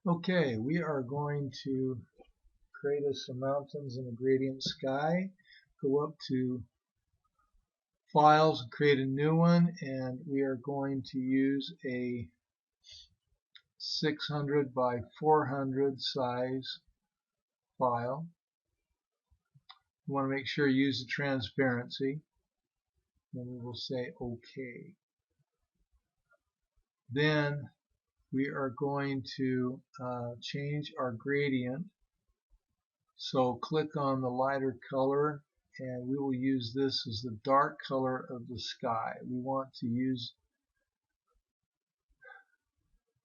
Okay, we are going to create us some mountains in a gradient sky. Go up to Files, create a new one, and we are going to use a 600 by 400 size file. You want to make sure you use the transparency. Then we will say OK. Then we are going to change our gradient. So click on the lighter color, and we will use this as the dark color of the sky. We want to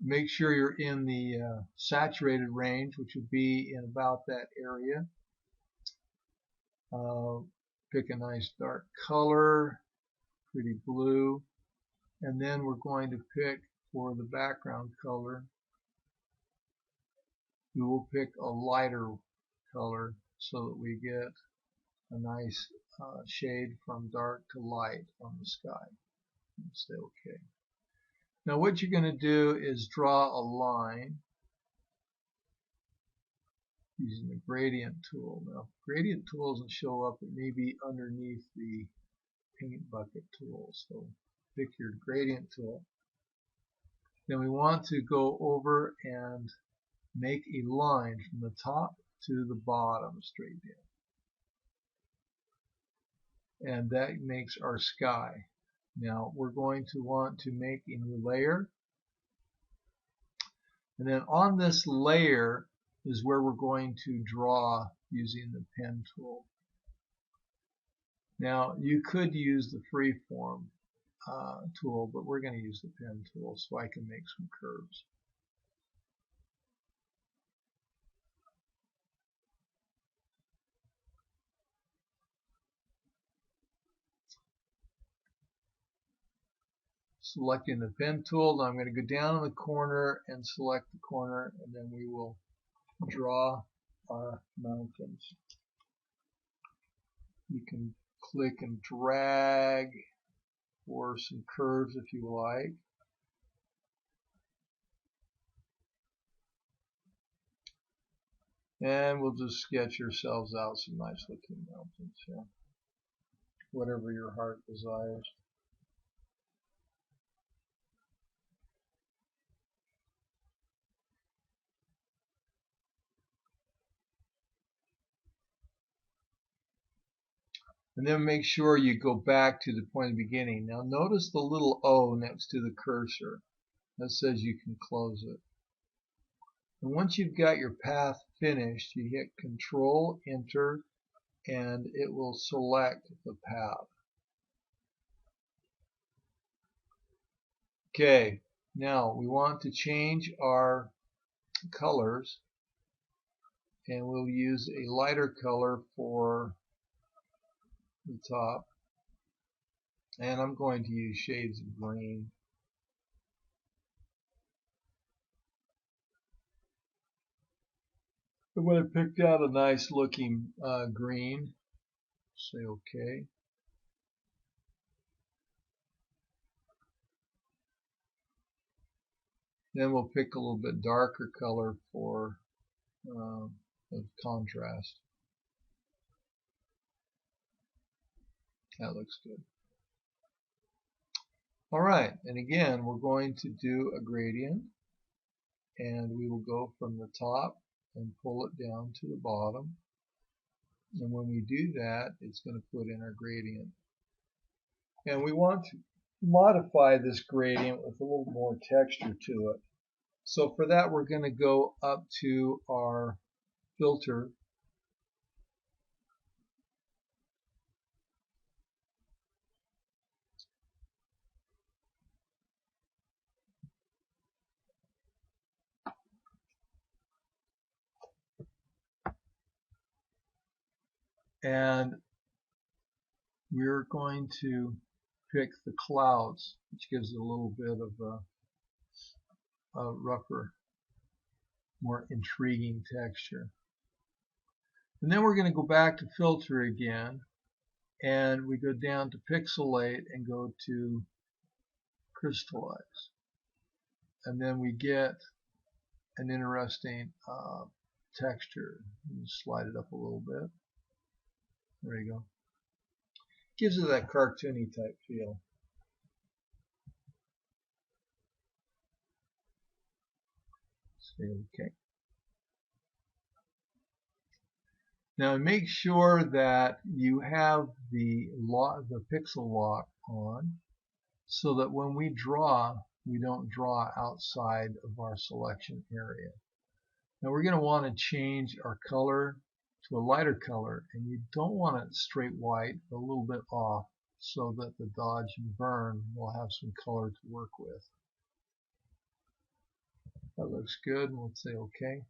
make sure you're in the saturated range, which would be in about that area. Pick a nice dark color, pretty blue, and then we're going to pick for the background color. We will pick a lighter color so that we get a nice shade from dark to light on the sky. Say OK. Now what you're going to do is draw a line using the gradient tool. Now gradient tool doesn't show up, it may be underneath the paint bucket tool. So pick your gradient tool. Then we want to go over and make a line from the top to the bottom straight down. And that makes our sky. Now we're going to want to make a new layer. And then on this layer is where we're going to draw using the pen tool. Now you could use the freeform tool, but we're going to use the pen tool so I can make some curves. Selecting the pen tool, I'm going to go down in the corner and select the corner, and then we will draw our mountains. You can click and drag for some curves if you like. And we'll just sketch ourselves out some nice looking mountains here. Whatever your heart desires. And then make sure you go back to the point of the beginning. Now notice the little O next to the cursor. That says you can close it. And once you've got your path finished, you hit Control Enter and it will select the path. Okay, now we want to change our colors, and we'll use a lighter color for the top, and I'm going to use shades of green. And when I picked out a nice looking green, say OK. Then we'll pick a little bit darker color for the contrast. That looks good. Alright, and again we're going to do a gradient, and we will go from the top and pull it down to the bottom. And when we do that, it's going to put in our gradient. And we want to modify this gradient with a little more texture to it. So for that, we're going to go up to our filter. And we're going to pick the clouds, which gives it a little bit of a rougher, more intriguing texture. And then we're going to go back to filter again, and we go down to pixelate and go to crystallize. And then we get an interesting texture. Slide it up a little bit. There you go. Gives it that cartoony type feel. Say OK. Now make sure that you have the pixel lock on, so that when we draw, we don't draw outside of our selection area. Now we're going to want to change our color to a lighter color, and you don't want it straight white, but a little bit off, so that the dodge and burn will have some color to work with. That looks good. We'll say OK.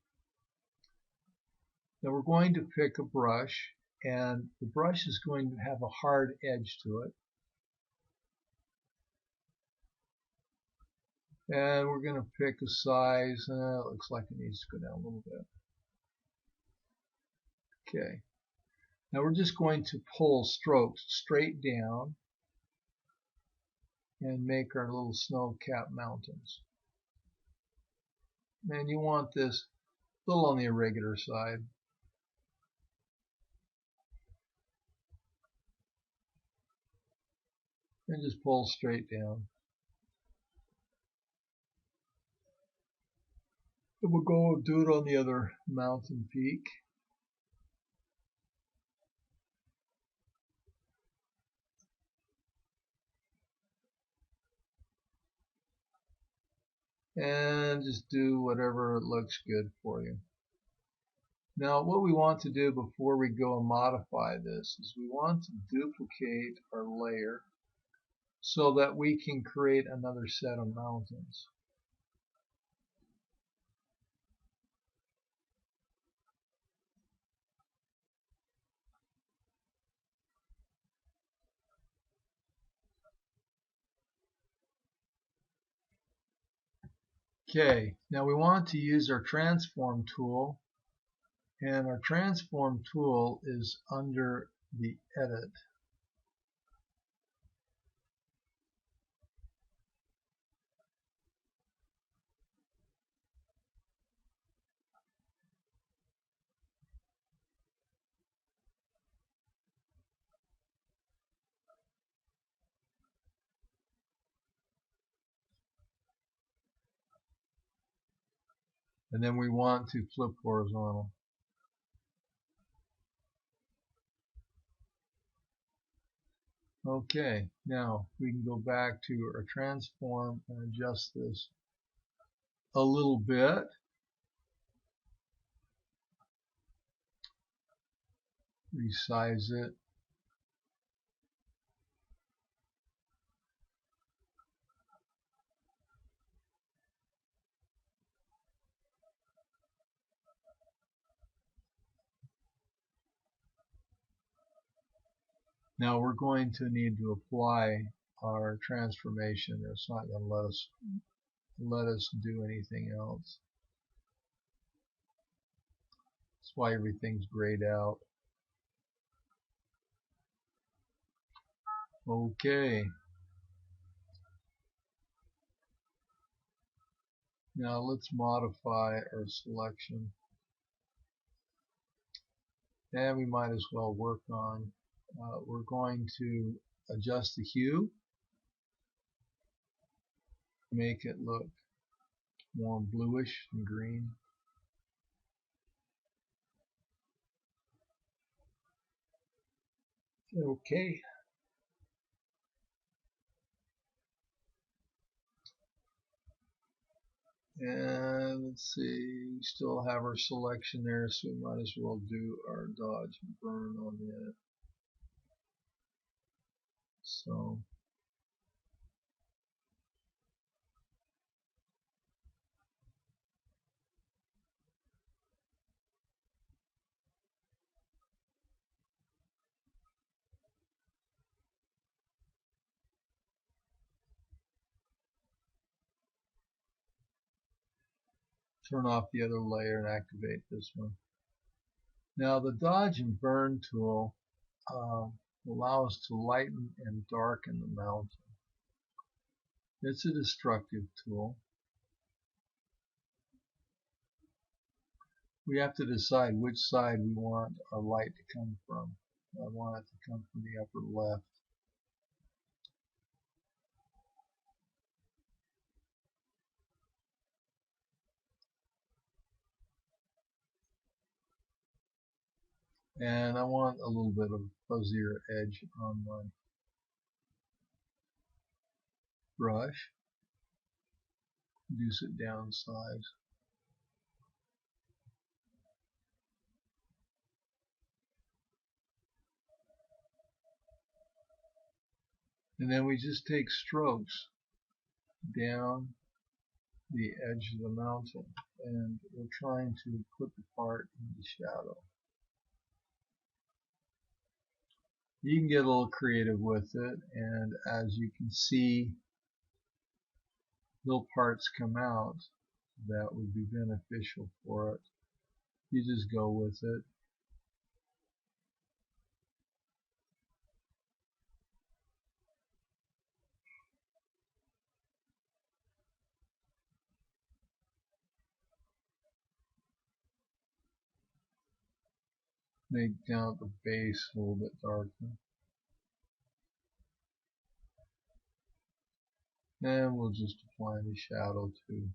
Now we're going to pick a brush, and the brush is going to have a hard edge to it. And we're going to pick a size. It looks like it needs to go down a little bit. Okay. Now we're just going to pull strokes straight down and make our little snow-capped mountains. And you want this a little on the irregular side. And just pull straight down. And we'll go do it on the other mountain peak. And just do whatever looks good for you. Now what we want to do before we go and modify this is we want to duplicate our layer so that we can create another set of mountains. Okay, now we want to use our transform tool, and our transform tool is under the edit. And then we want to flip horizontal. Okay, now we can go back to our transform and adjust this a little bit. Resize it. Now we're going to need to apply our transformation. It's not going to let us do anything else. That's why everything's grayed out. Okay. Now let's modify our selection. And we might as well work on, we're going to adjust the hue, make it look more bluish and green. Okay. And let's see, we still have our selection there, so we might as well do our dodge and burn on it. So turn off the other layer and activate this one. Now the dodge and burn tool allows us to lighten and darken the mountain. It's a destructive tool. We have to decide which side we want our light to come from. I want it to come from the upper left. And I want a little bit of fuzzier edge on my brush. Reduce it down size. And then we just take strokes down the edge of the mountain, and we're trying to put the part in the shadow. You can get a little creative with it, and as you can see, little parts come out that would be beneficial for it. You just go with it. Make down the base a little bit darker. And we'll just apply the shadow to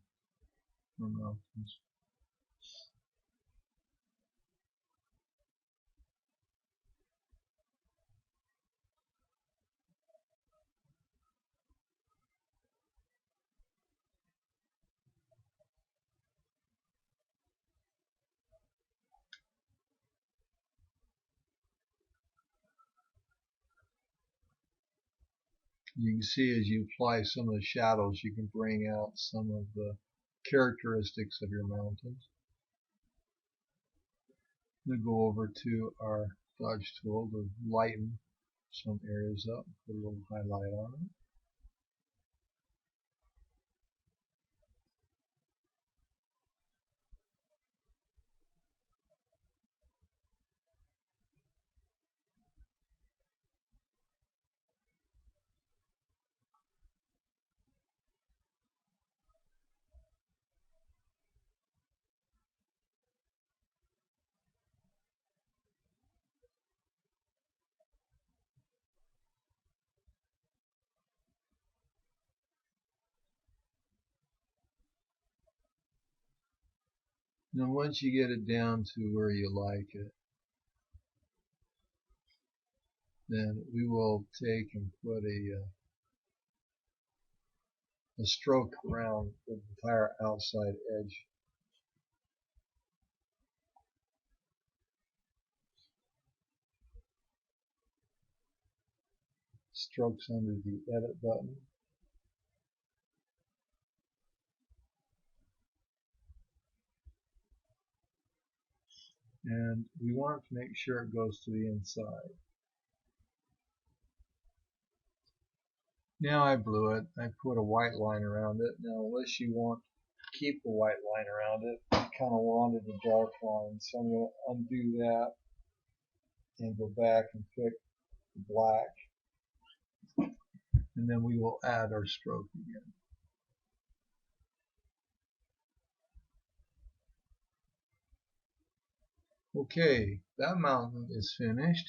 the mountains. You can see as you apply some of the shadows, you can bring out some of the characteristics of your mountains. We'll go over to our dodge tool to lighten some areas up, put a little highlight on it. Then once you get it down to where you like it, then we will take and put a stroke around the entire outside edge. Strokes under the edit button. And we want to make sure it goes to the inside. Now I blew it. I put a white line around it. Now unless you want to keep the white line around it, I kind of wanted a dark line. So I'm going to undo that and go back and pick the black. And then we will add our stroke again. Okay, that mountain is finished.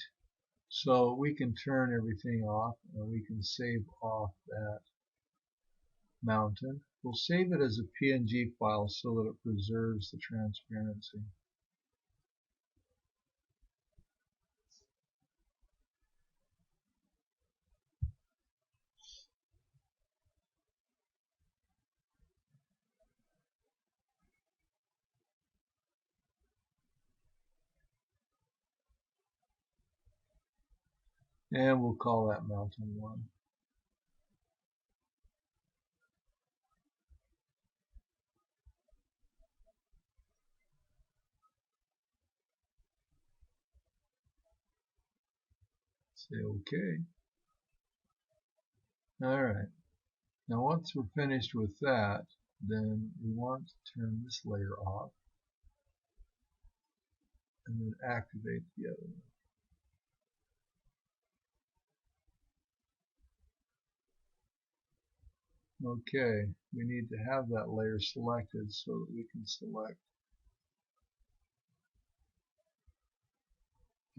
So we can turn everything off and we can save off that mountain. We'll save it as a PNG file so that it preserves the transparency. And we'll call that mountain 1. Say OK. Alright. Now once we're finished with that, then we want to turn this layer off and then activate the other one. Okay, we need to have that layer selected so that we can select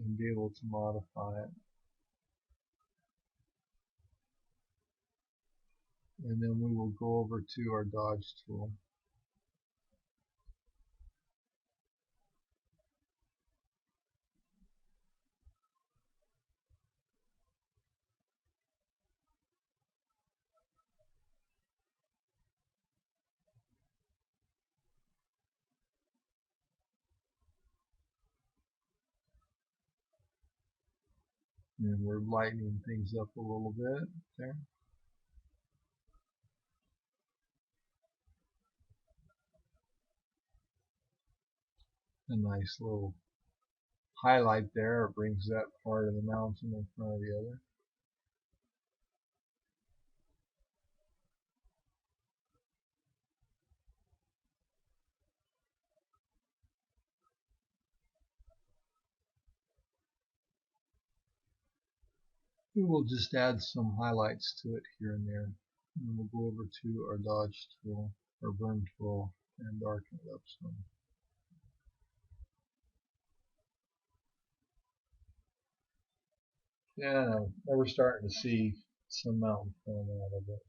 and be able to modify it. And then we will go over to our dodge tool. And we're lightening things up a little bit there. A nice little highlight there. It brings that part of the mountain in front of the other. We will just add some highlights to it here and there. And we'll go over to our dodge tool or burn tool and darken it up some. Yeah, now we're starting to see some mountain form out of it.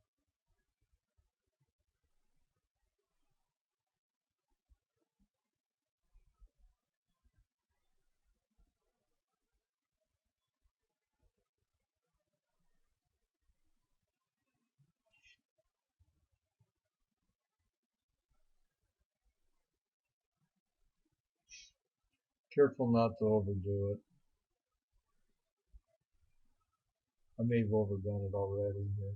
Careful not to overdo it. I may have overdone it already here.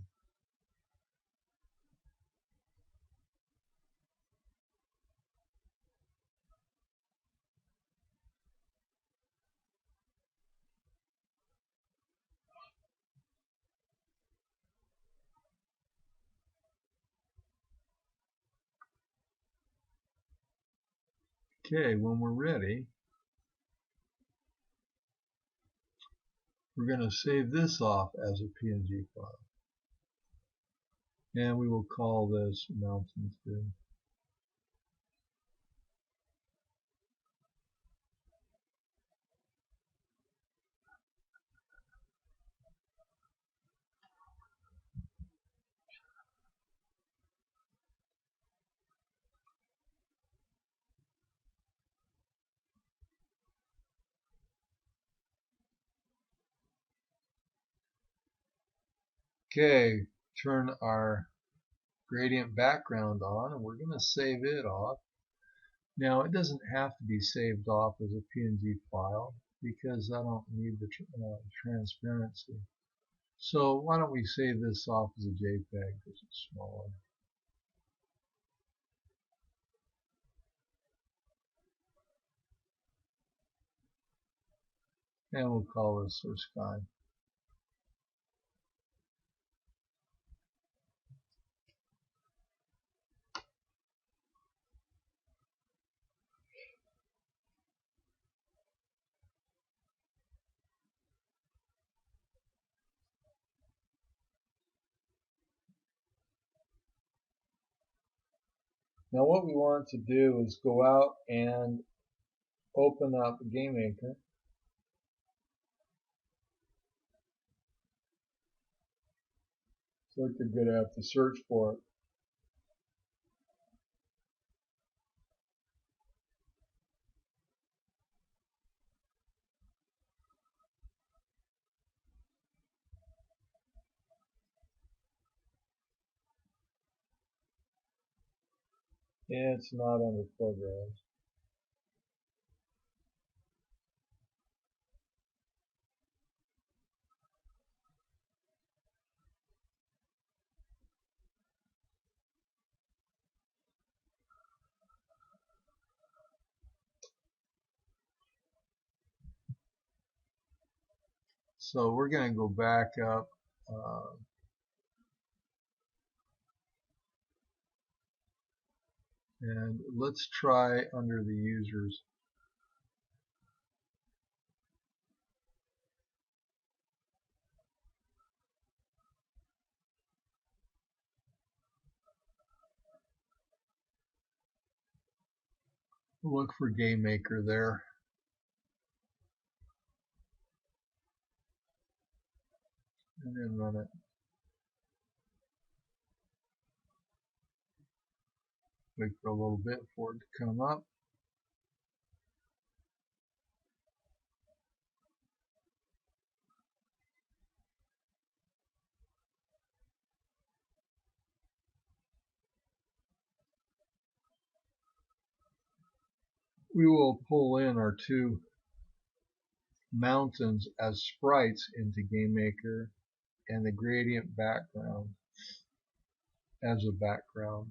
Okay, when we're ready, we're going to save this off as a PNG file. And we will call this mountain 2. Okay, turn our gradient background on and we're going to save it off. Now it doesn't have to be saved off as a PNG file because I don't need the transparency. So why don't we save this off as a JPEG because it's smaller. And we'll call this our sky. Now what we want to do is go out and open up GameArt. So you're going to have to search for it. It's not under programs. So we're going to go back up and let's try under the users. Look for GameMaker there. and then run it. Wait for a little bit for it to come up. We will pull in our two mountains as sprites into GameMaker and the gradient background as a background.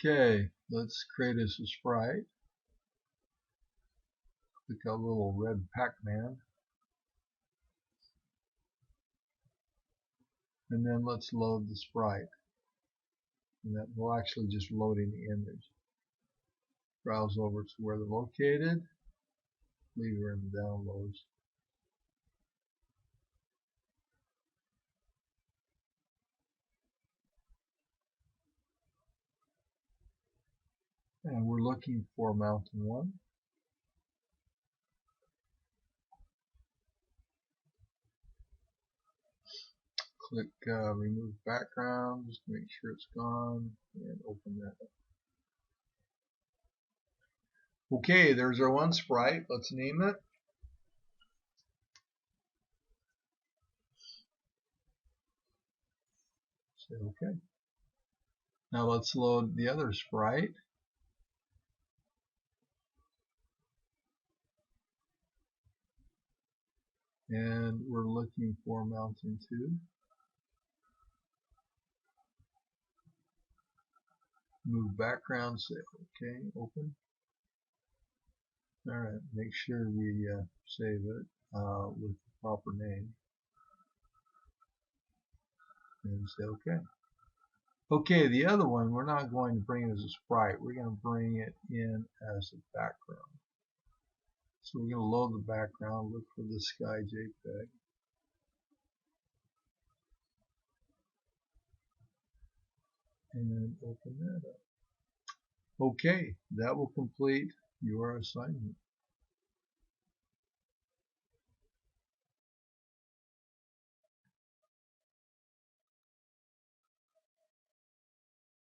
Okay, let's create us a sprite. Click a little red Pac-Man. And then let's load the sprite. And that will actually just load in the image. Browse over to where they're located. Leave her in the downloads. And we're looking for mountain 1. Click remove background just to make sure it's gone and open that up. Okay, there's our one sprite. Let's name it. Say okay. Now let's load the other sprite. And we're looking for mountain 2. Move background, say okay, open. Alright, make sure we save it with the proper name. And say okay. Okay, the other one, we're not going to bring it as a sprite. We're going to bring it in as a background. So we're going to load the background, look for the sky JPEG. And open that up. Okay, that will complete your assignment.